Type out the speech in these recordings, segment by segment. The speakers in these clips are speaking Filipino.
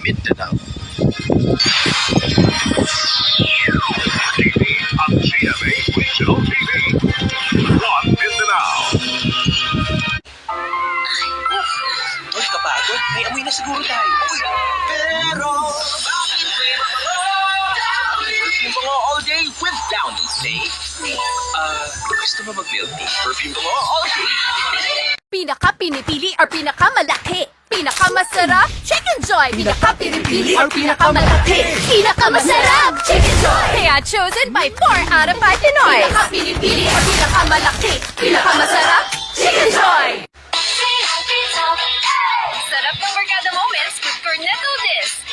Mindanao. TV ang GMA Regional TV. One Mindanao. Uy, kapagod. May amoy na siguro tayo. Uy, pero bakit perfume bango all day with Downy Stay? Gusto mo mag-milk tea? Perfume bango all day. Pinaka-pinipili or pinakamalaki? Pinakamasarap? Chicken Joy! Pinaka-pinipili or pinakamalaki? Pinakamasarap! Chicken Joy! Kaya chosen by 4 out of 5 Pinoy! Pinaka-pinipili or pinakamalaki? Pinakamasarap? Chicken Joy! Sarap ng Barkada Moments with Cornetto Disc.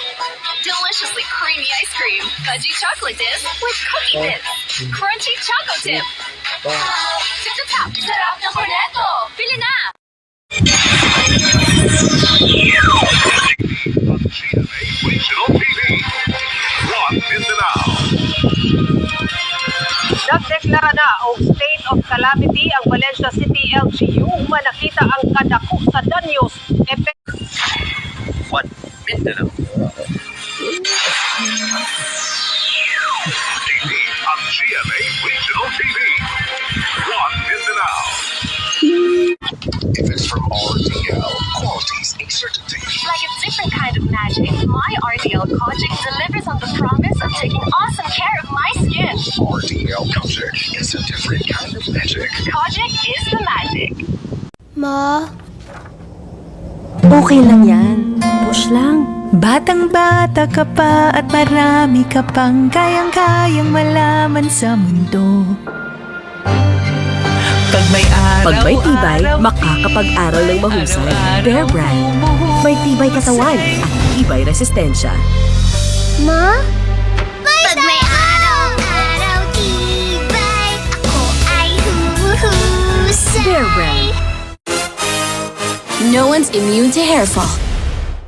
Deliciously creamy ice cream, fudgy chocolate disc with cookie bits, crunchy choco tip. Tip to top, sarap ng Cornetto. Pili na! GMA Regional TV. One Mindanao. Nagdeklara na og state of calamity ang Valencia City LGU manakita ang kadako sa danyos One Mindanao. TV ang GMA Regional TV. One Mindanao. If it's from RDL, quality's a certainty. Like a different kind of magic, my RDL Kojic delivers on the promise of taking awesome care of my skin. RDL Kojic is a different kind of magic. Kojic is the magic. Ma? Okay lang yan. Push lang. Batang-bata ka pa at marami ka pang kayang-kayang malaman sa mundo. Pag may tibay, makakapag-aral ng mahusay. Bear Brand. May tibay katawan at tibay resistensya. Ma? Pag may araw-araw tibay, ako ay huhusay. Bear Brand. No one's immune to hair fall.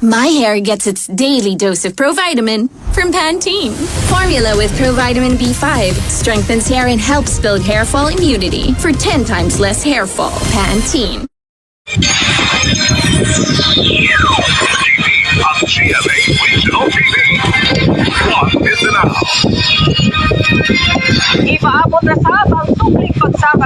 My hair gets its daily dose of Provitamin from Pantene. Formula with Provitamin B5 strengthens hair and helps build hair fall immunity for 10 times less hair fall. Pantene. Ang GMA Regional TV. One Mindanao. ipaabot na sa ang tubig pagsabak